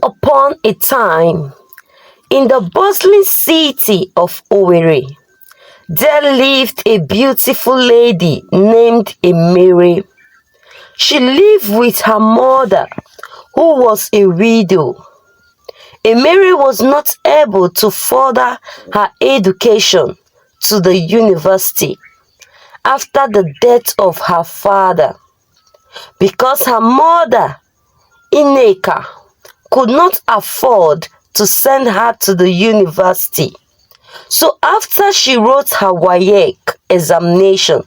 upon a time, in the bustling city of Owerri, there lived a beautiful lady named Amerem. She lived with her mother, who was a widow. Amerem was not able to further her education to the university after the death of her father, because her mother, Ineka, could not afford to send her to the university. So after she wrote her WAEC examination,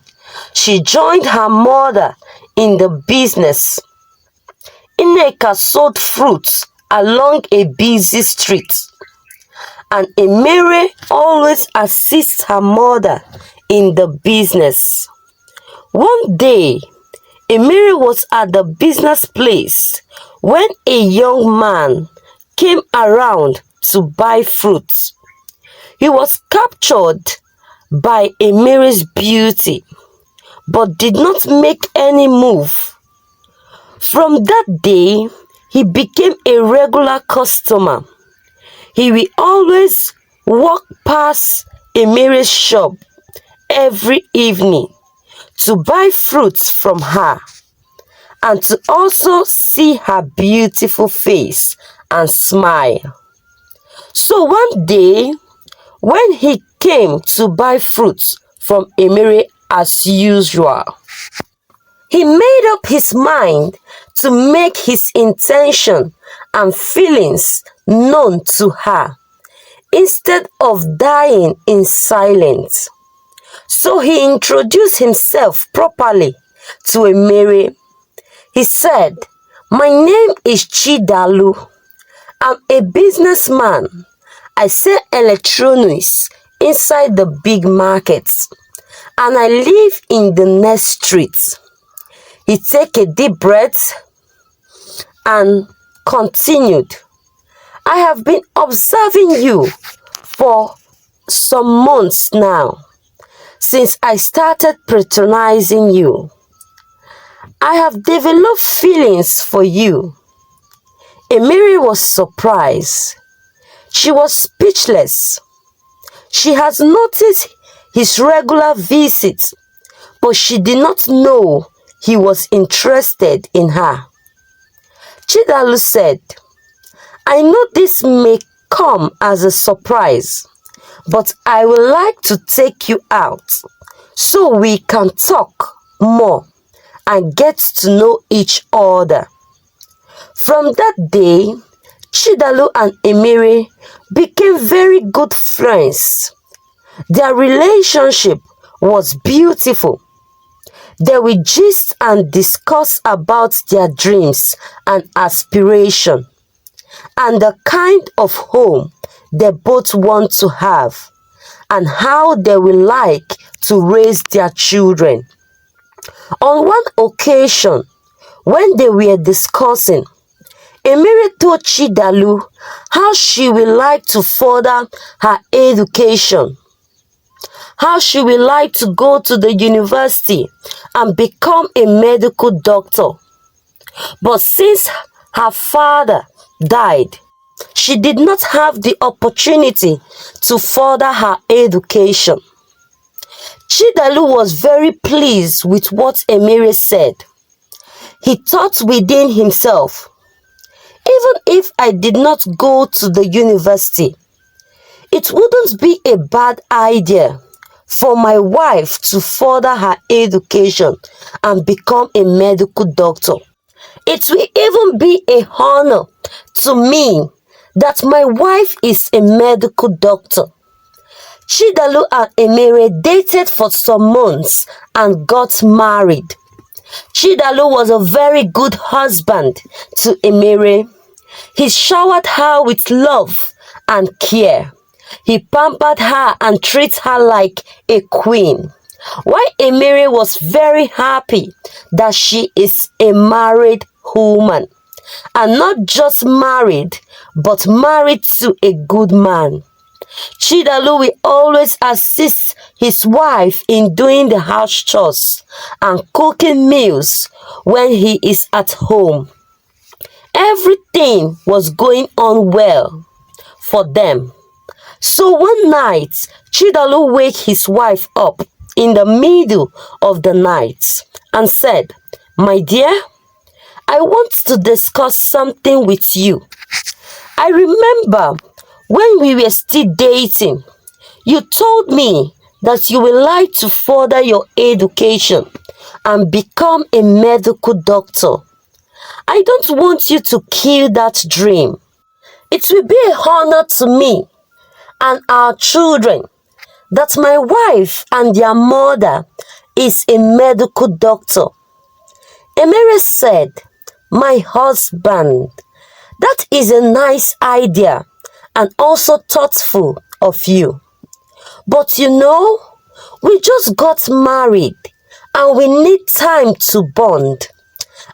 she joined her mother in the business. Ineka sold fruits along a busy street, and Amerem always assists her mother in the business. One day, Amerem was at the business place when a young man came around to buy fruits. He was captured by Amerem's beauty, but did not make any move. From that day, he became a regular customer. He will always walk past Amerem's shop every evening to buy fruits from her, and to also see her beautiful face and smile. So one day, when he came to buy fruits from Amerem as usual, he made up his mind to make his intention and feelings known to her, instead of dying in silence. So he introduced himself properly to Amerem. He said, "My name is Chidalu. I'm a businessman. I sell electronics inside the big markets, and I live in the next street." He took a deep breath and continued, "I have been observing you for some months now, since I started patronizing you. I have developed feelings for you." Amerem was surprised. She was speechless. She has noticed his regular visits, but she did not know he was interested in her. Chidalu said, "I know this may come as a surprise, but I would like to take you out so we can talk more and get to know each other." From that day, Chidalu and Amerem became very good friends. Their relationship was beautiful. They would gist and discuss about their dreams and aspirations, and the kind of home they both want to have, and how they will like to raise their children. On one occasion, when they were discussing, Amerem told Chidalu how she would like to further her education, how she would like to go to the university and become a medical doctor. But since her father died, she did not have the opportunity to further her education. Chidalu was very pleased with what Amerem said. He thought within himself, "Even if I did not go to the university, it wouldn't be a bad idea for my wife to further her education and become a medical doctor. It will even be an honor to me that my wife is a medical doctor." Chidalu and Amerem dated for some months and got married. Chidalu was a very good husband to Amerem. He showered her with love and care. He pampered her and treated her like a queen. While Amerem was very happy that she is a married woman, and not just married, but married to a good man. Chidalu will always assist his wife in doing the house chores and cooking meals when he is at home. Every everything was going on well for them. So one night, Chidalu wake his wife up in the middle of the night and said, "My dear, I want to discuss something with you. I remember when we were still dating, you told me that you would like to further your education and become a medical doctor. I don't want you to kill that dream. It will be an honor to me and our children that my wife and their mother is a medical doctor." Amerem said, "My husband, that is a nice idea and also thoughtful of you. But you know, we just got married and we need time to bond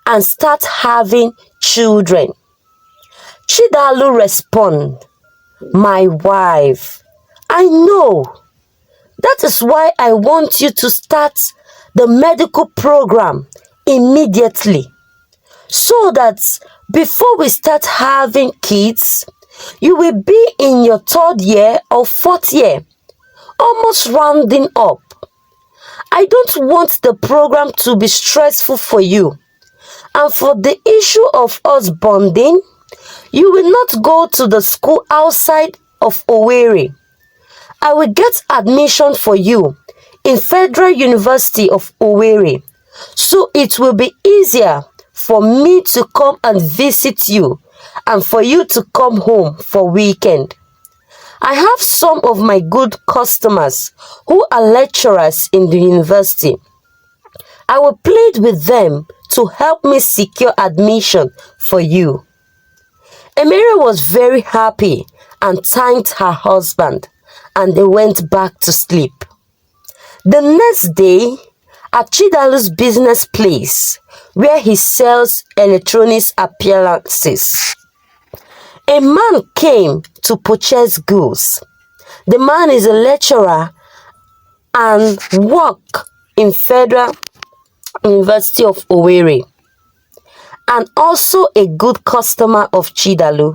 and start having children." Chidalu responded, "My wife, I know. That is why I want you to start the medical program immediately, so that before we start having kids, you will be in your 3rd year or 4th year, almost rounding up. I don't want the program to be stressful for you. And for the issue of us bonding, you will not go to the school outside of Owerri. I will get admission for you in Federal University of Owerri, so it will be easier for me to come and visit you and for you to come home for weekend. I have some of my good customers who are lecturers in the university. I will plead with them to help me secure admission for you." Amerem was very happy and thanked her husband, and they went back to sleep. The next day, at Chidalu's business place, where he sells electronics appliances, a man came to purchase goods. The man is a lecturer and works in Federal University of Owerri, and also a good customer of Chidalu.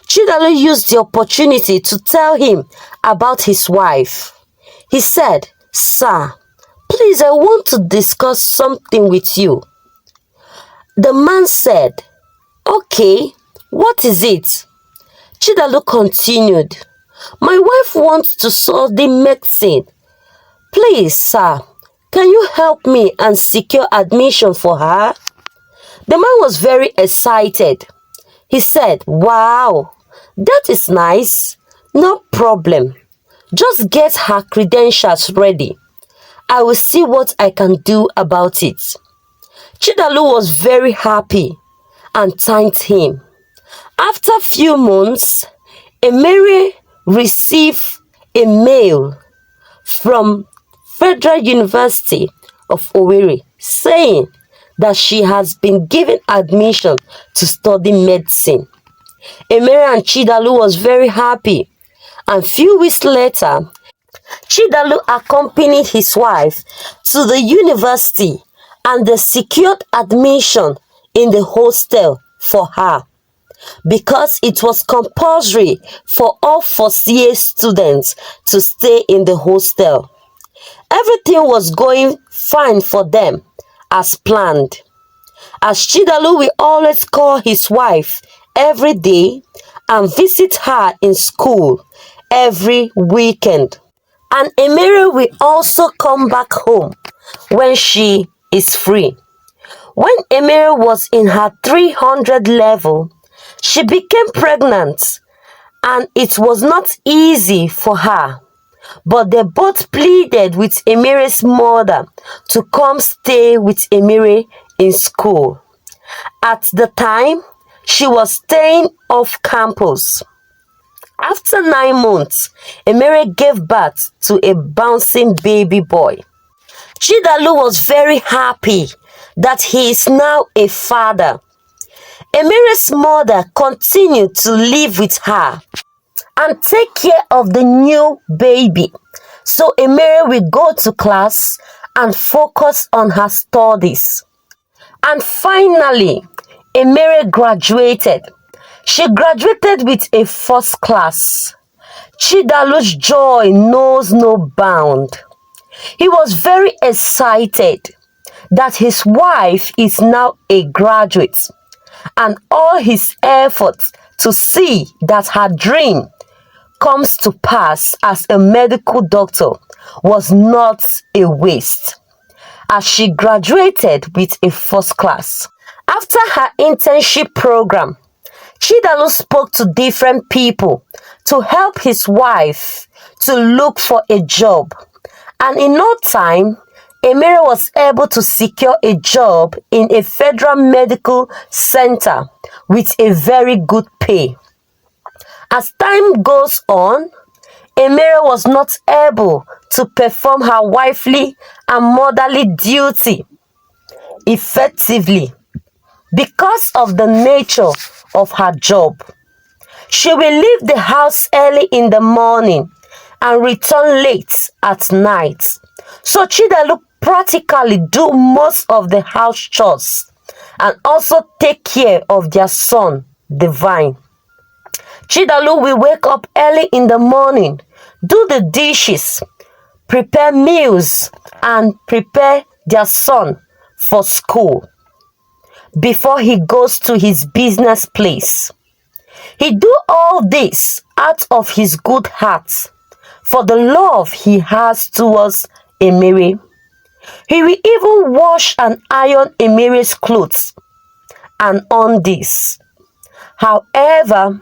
Chidalu used the opportunity to tell him about his wife. He said, "Sir, please, I want to discuss something with you." The man said, "Okay, what is it?" Chidalu continued, "My wife wants to study medicine. Please, sir, can you help me and secure admission for her?" The man was very excited. He said, "Wow, that is nice. No problem. Just get her credentials ready. I will see what I can do about it." Chidalu was very happy and thanked him. After a few months, Amerem received a mail from Federal University of Owerri saying that she has been given admission to study medicine. Amerem and Chidalu was very happy, and few weeks later, Chidalu accompanied his wife to the university and they secured admission in the hostel for her, because it was compulsory for all first-year students to stay in the hostel. Everything was going fine for them as planned, as Chidalu will always call his wife every day and visit her in school every weekend. And Amerem will also come back home when she is free. When Amerem was in her 300 level, she became pregnant, and it was not easy for her. But they both pleaded with Amerem's mother to come stay with Amerem in school. At the time, she was staying off campus. After 9 months, Amerem gave birth to a bouncing baby boy. Chidalu was very happy that he is now a father. Amerem's mother continued to live with her and take care of the new baby, so Amerem will go to class and focus on her studies. And finally, Amerem graduated. She graduated with a first class. Chidalu's joy knows no bound. He was very excited that his wife is now a graduate, and all his efforts to see that her dream comes to pass as a medical doctor was not a waste, as she graduated with a first class. After her internship program, Chidalu spoke to different people to help his wife to look for a job, and in no time, Amerem was able to secure a job in a federal medical center with a very good pay. As time goes on, Amerem was not able to perform her wifely and motherly duty effectively because of the nature of her job. She will leave the house early in the morning and return late at night. So Chidalu practically do most of the house chores and also take care of their son, Divine. Chidalu will wake up early in the morning, do the dishes, prepare meals, and prepare their son for school before he goes to his business place. He do all this out of his good heart for the love he has towards Amerem. He will even wash and iron Emerem's clothes and undies. However,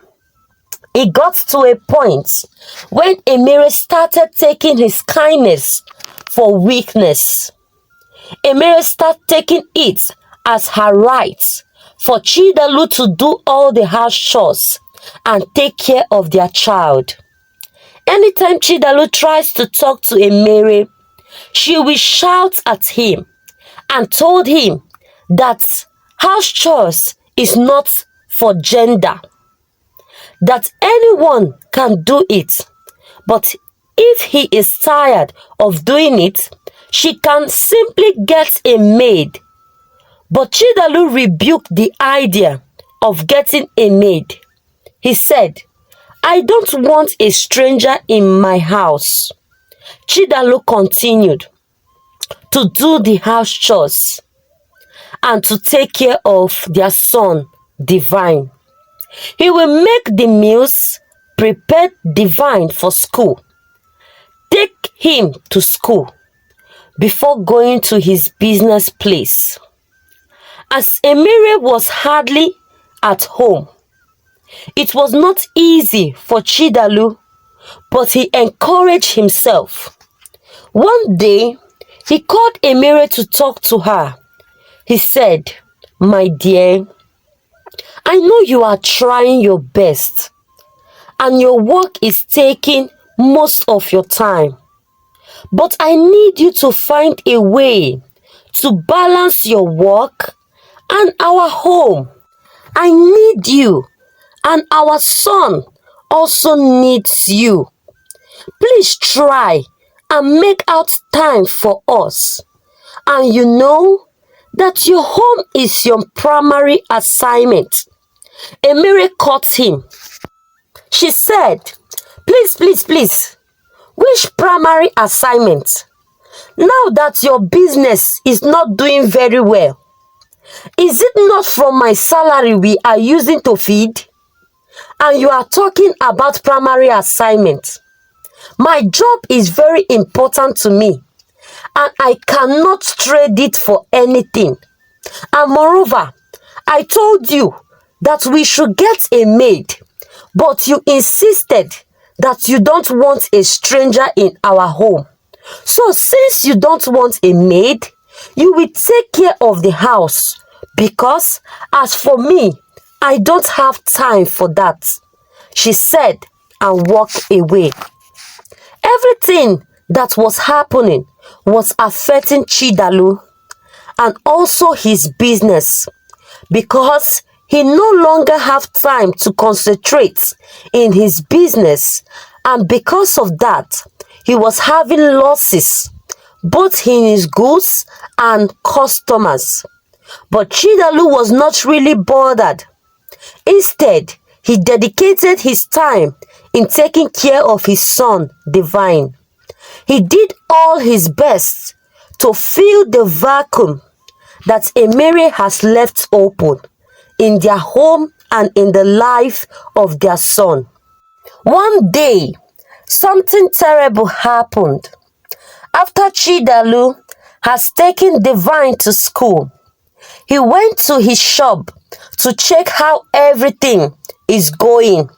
it got to a point when Amerem started taking his kindness for weakness. Amerem started taking it as her right for Chidalu to do all the house chores and take care of their child. Anytime Chidalu tries to talk to Amerem, she will shout at him and told him that house chores is not for gender, that anyone can do it, but if he is tired of doing it, she can simply get a maid. But Chidalu rebuked the idea of getting a maid. He said, "I don't want a stranger in my house." Chidalu continued to do the house chores and to take care of their son, Divine. He will make the meals, prepare Divine for school, take him to school before going to his business place. As Amerem was hardly at home, it was not easy for Chidalu, but he encouraged himself. One day, he called Amerem to talk to her. He said, "My dear, I know you are trying your best and your work is taking most of your time, but I need you to find a way to balance your work and our home. I need you, and our son also needs you. Please try and make out time for us. And you know that your home is your primary assignment." Amerem caught him. She said, Please, which primary assignment? Now that your business is not doing very well, is it not from my salary we are using to feed? And you are talking about primary assignment. My job is very important to me, and I cannot trade it for anything. And moreover, I told you that we should get a maid, but you insisted that you don't want a stranger in our home. So since you don't want a maid, you will take care of the house, because as for me, I don't have time for that," she said, and walked away. Everything that was happening was affecting Chidalu and also his business, because he no longer have time to concentrate in his business, and because of that, he was having losses both in his goods and customers. But Chidalu was not really bothered. Instead, he dedicated his time in taking care of his son, Divine. He did all his best to fill the vacuum that Amerem has left open in their home and in the life of their son. One day, something terrible happened. After Chidalu has taken Divine to school, he went to his shop to check how everything is going.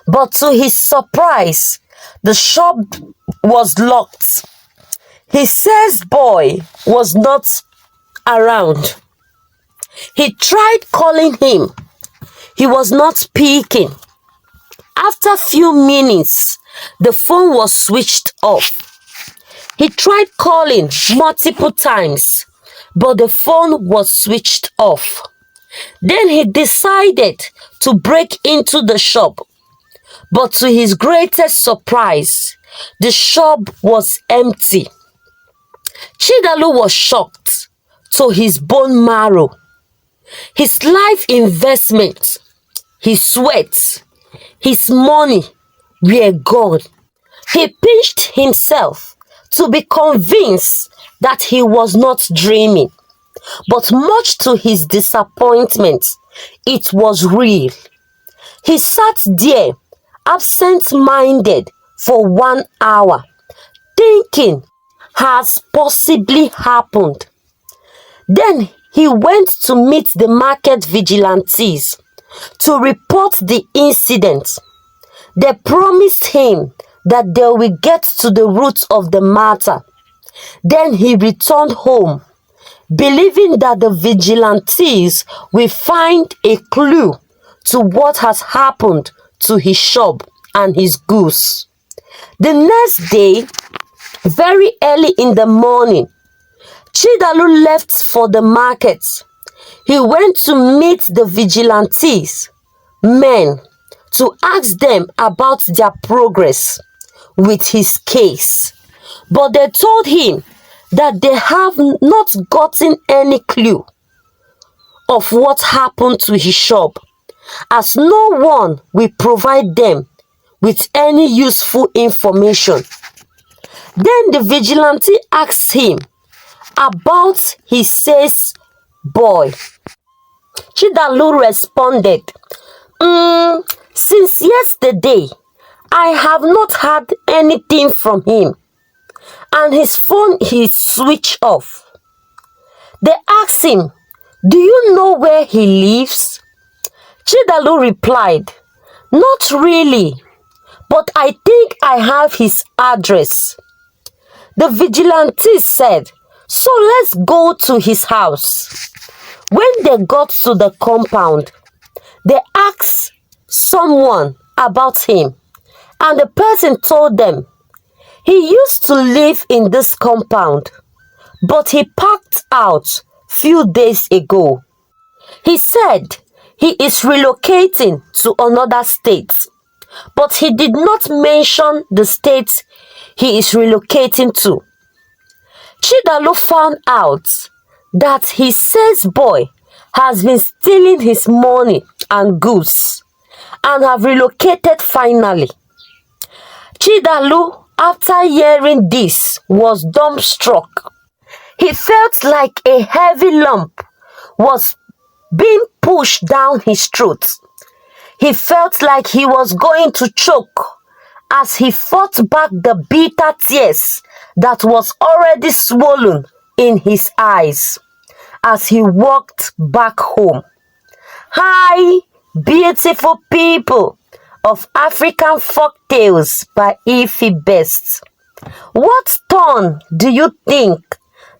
But to his surprise, the shop was locked. His sales boy was not around. He tried calling him. He was not picking. After a few minutes, the phone was switched off. He tried calling multiple times, but the phone was switched off. Then he decided to break into the shop. But to his greatest surprise, the shop was empty. Chidalu was shocked to his bone marrow. His life investment, his sweat, his money were gone. He pinched himself to be convinced that he was not dreaming. But much to his disappointment, it was real. He sat there, absent-minded, for 1 hour, thinking has possibly happened. Then he went to meet the market vigilantes to report the incident. They promised him that they will get to the root of the matter. Then he returned home, believing that the vigilantes will find a clue to what has happened to his shop and his goods. The next day, very early in the morning, Chidalu left for the market. He went to meet the vigilantes men to ask them about their progress with his case. But they told him that they have not gotten any clue of what happened to his shop, as no one will provide them with any useful information. Then the vigilante asked him about his sales boy. Chidalu responded, since yesterday, I have not had anything from him, and his phone is switched off. They asked him, do you know where he lives? Chidalu replied, not really, but I think I have his address. The vigilante said, so let's go to his house. When they got to the compound, they asked someone about him, and the person told them he used to live in this compound, but he packed out few days ago. He said he is relocating to another state, but he did not mention the state he is relocating to. Chidalu found out that his sales boy has been stealing his money and goods and have relocated finally. Chidalu, after hearing this, was dumbstruck. He felt like a heavy lump was being pushed down his throat. He felt like he was going to choke as he fought back the bitter tears that was already swollen in his eyes as he walked back home. Hi, beautiful people of African Folktales by Ify Best. What turn do you think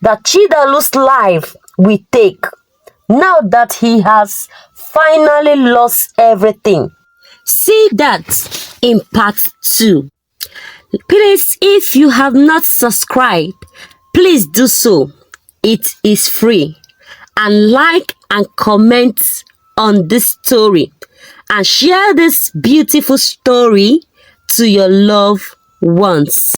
that Chidalu's life will take now that he has finally lost everything? See that in part 2. Please, if you have not subscribed, please do so. It is free. And like and comment on this story and share this beautiful story to your loved ones.